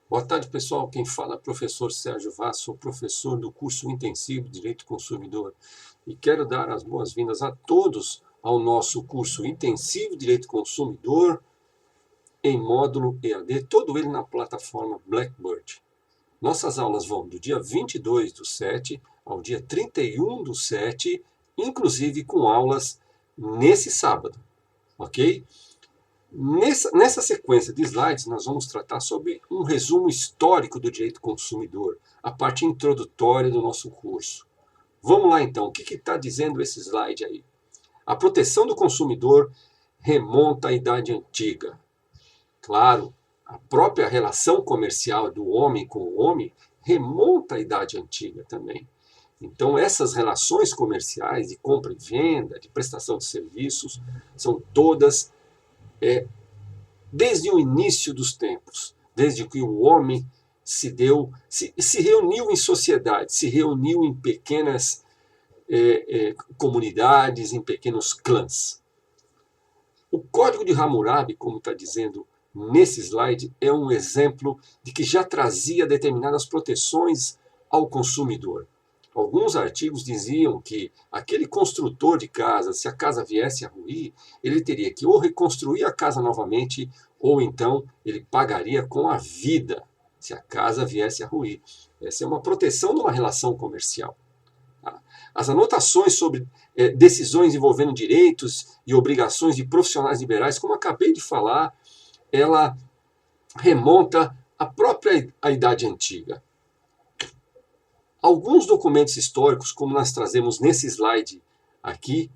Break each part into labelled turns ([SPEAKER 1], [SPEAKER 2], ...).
[SPEAKER 1] Boa tarde, pessoal. Quem fala é o professor Sérgio Vaz, sou professor do curso intensivo de Direito Consumidor e quero dar as boas-vindas a todos ao nosso curso intensivo de Direito Consumidor em módulo EAD, todo ele na plataforma Blackboard. Nossas aulas vão do dia 22/7 ao dia 31/7, inclusive com aulas nesse sábado, ok? Nessa sequência de slides, nós vamos tratar sobre um resumo histórico do direito consumidor, a parte introdutória do nosso curso. Vamos lá então, o que está dizendo esse slide aí? A proteção do consumidor remonta à Idade Antiga. Claro, a própria relação comercial do homem com o homem remonta à Idade Antiga também. Então, essas relações comerciais de compra e venda, de prestação de serviços, são todas desde o início dos tempos, desde que o homem se reuniu em sociedade, se reuniu em pequenas comunidades, em pequenos clãs. O Código de Hammurabi, como está dizendo nesse slide, é um exemplo de que já trazia determinadas proteções ao consumidor. Alguns artigos diziam que aquele construtor de casa, se a casa viesse a ruir, ele teria que ou reconstruir a casa novamente, ou então ele pagaria com a vida, se a casa viesse a ruir. Essa é uma proteção de uma relação comercial. As anotações sobre decisões envolvendo direitos e obrigações de profissionais liberais, como acabei de falar, ela remonta à própria Idade Antiga. Alguns documentos históricos, como nós trazemos nesse slide aqui,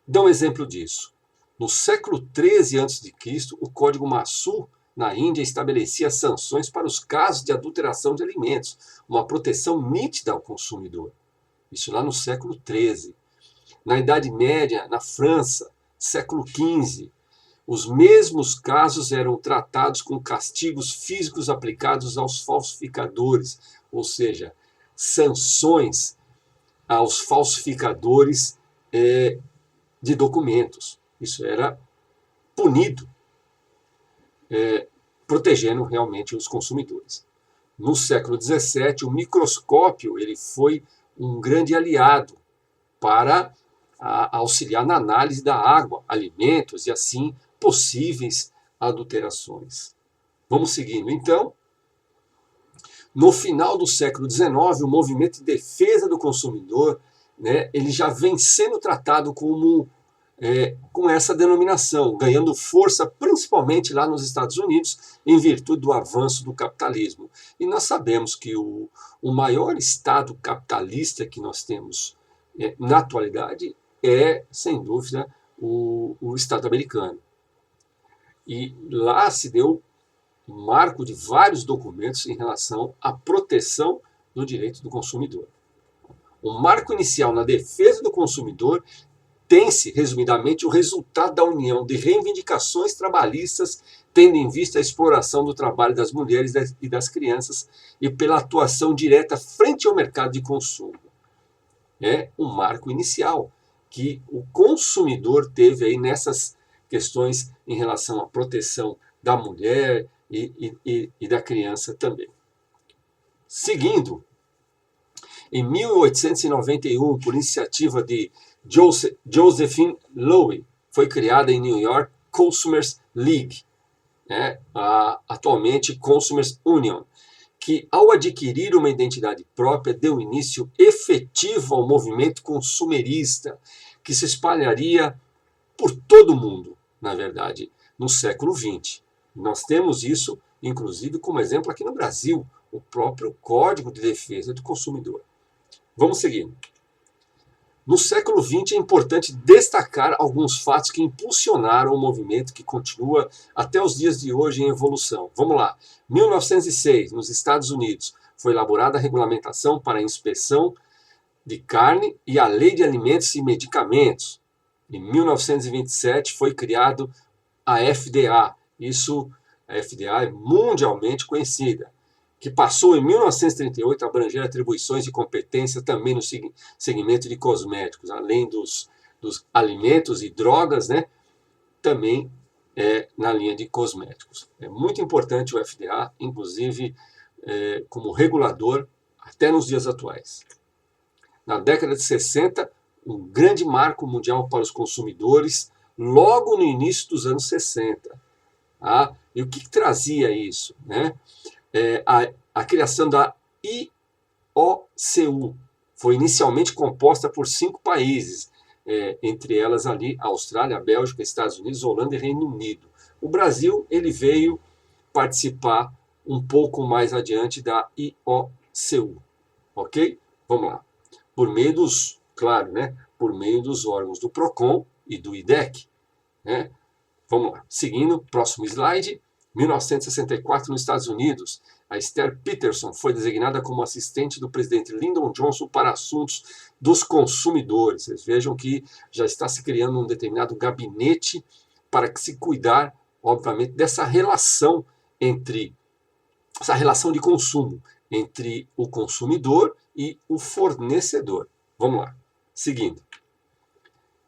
[SPEAKER 1] dão exemplo disso. No século XIII a.C., o Código Massu, na Índia, estabelecia sanções para os casos de adulteração de alimentos, uma proteção nítida ao consumidor. Isso lá no século XIII. Na Idade Média, na França, século XV, os mesmos casos eram tratados com castigos físicos aplicados aos falsificadores, ou seja, sanções aos falsificadores de documentos. Isso era punido, protegendo realmente os consumidores. No século XVII, o microscópio ele foi um grande aliado para auxiliar na análise da água, alimentos e assim possíveis adulterações. Vamos seguindo então. No final do século XIX, o movimento de defesa do consumidor, ele já vem sendo tratado com essa denominação, ganhando força principalmente lá nos Estados Unidos, em virtude do avanço do capitalismo. E nós sabemos que o maior Estado capitalista que nós temos na atualidade é, sem dúvida, o Estado americano. E lá se deu marco de vários documentos em relação à proteção do direito do consumidor. O marco inicial na defesa do consumidor tem-se, resumidamente, o resultado da união de reivindicações trabalhistas, tendo em vista a exploração do trabalho das mulheres e das crianças e pela atuação direta frente ao mercado de consumo. É um marco inicial que o consumidor teve aí nessas questões em relação à proteção da mulher e da criança também. Seguindo, em 1891, por iniciativa de Josephine Lowy, foi criada em New York Consumers League, atualmente Consumers Union, que ao adquirir uma identidade própria deu início efetivo ao movimento consumerista, que se espalharia por todo o mundo, na verdade, no século XX. Nós temos isso, inclusive, como exemplo aqui no Brasil, o próprio Código de Defesa do Consumidor. Vamos seguir. No século XX é importante destacar alguns fatos que impulsionaram o movimento que continua até os dias de hoje em evolução. Vamos lá. 1906, nos Estados Unidos, foi elaborada a regulamentação para a inspeção de carne e a Lei de Alimentos e Medicamentos. Em 1927 foi criado a FDA. A FDA é mundialmente conhecida, que passou em 1938 a abranger atribuições de competência também no segmento de cosméticos, além dos alimentos e drogas, também na linha de cosméticos. É muito importante o FDA, inclusive como regulador, até nos dias atuais. Na década de 60, um grande marco mundial para os consumidores, logo no início dos anos 60. Tá? E o que trazia isso? Né? A criação da IOCU foi inicialmente composta por 5 países, entre elas ali Austrália, Bélgica, Estados Unidos, Holanda e Reino Unido. O Brasil ele veio participar um pouco mais adiante da IOCU, ok? Vamos lá. Por meio dos, claro, né? Por meio dos órgãos do PROCON e do IDEC, né? Vamos lá. Seguindo, próximo slide. 1964, nos Estados Unidos, a Esther Peterson foi designada como assistente do presidente Lyndon Johnson para assuntos dos consumidores. Vocês vejam que já está se criando um determinado gabinete para que se cuidar, obviamente, dessa relação de consumo entre o consumidor e o fornecedor. Vamos lá. Seguindo.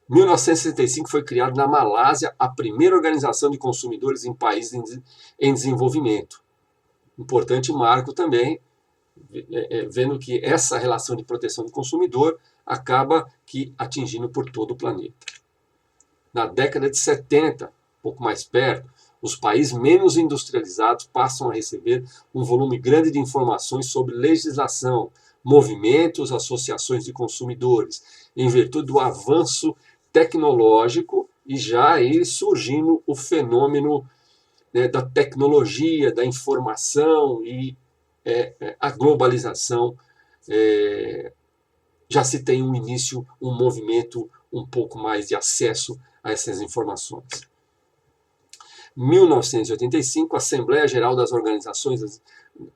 [SPEAKER 1] 1965 foi criado na Malásia a primeira organização de consumidores em países em desenvolvimento. Importante marco também, vendo que essa relação de proteção do consumidor acaba atingindo por todo o planeta. Na década de 70, um pouco mais perto, os países menos industrializados passam a receber um volume grande de informações sobre legislação, movimentos, associações de consumidores, em virtude do avanço tecnológico e já aí surgindo o fenômeno, né, da tecnologia, da informação e a globalização. Já se tem um início, um movimento um pouco mais de acesso a essas informações. 1985, a Assembleia Geral das Organizações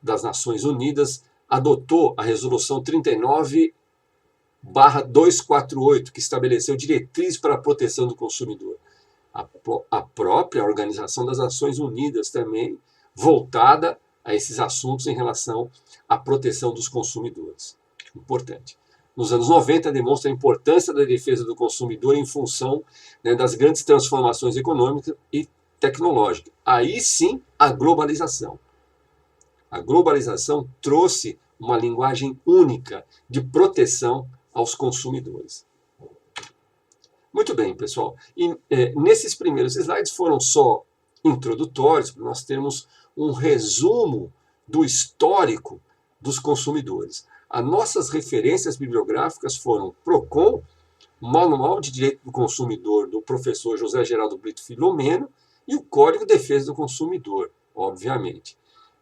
[SPEAKER 1] das Nações Unidas adotou a Resolução 39/248, que estabeleceu diretrizes para a proteção do consumidor. A própria Organização das Nações Unidas também voltada a esses assuntos em relação à proteção dos consumidores. Importante. Nos anos 90, demonstra a importância da defesa do consumidor em função, né, das grandes transformações econômicas e tecnológicas. Aí sim, a globalização. A globalização trouxe uma linguagem única de proteção aos consumidores. Muito bem, pessoal. E nesses primeiros slides foram só introdutórios, para nós termos um resumo do histórico dos consumidores. As nossas referências bibliográficas foram PROCON, Manual de Direito do Consumidor, do professor José Geraldo Brito Filomeno, e o Código de Defesa do Consumidor, obviamente.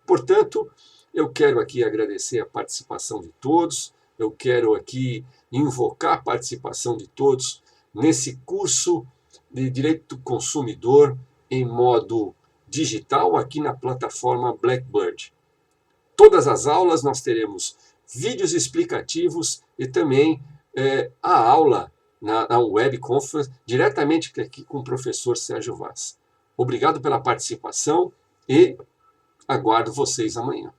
[SPEAKER 1] Portanto, eu quero aqui agradecer a participação de todos, eu quero aqui invocar a participação de todos nesse curso de Direito do Consumidor em modo digital aqui na plataforma Blackbird. Todas as aulas nós teremos vídeos explicativos e também a aula na web conference diretamente aqui com o professor Sérgio Vaz. Obrigado pela participação e aguardo vocês amanhã.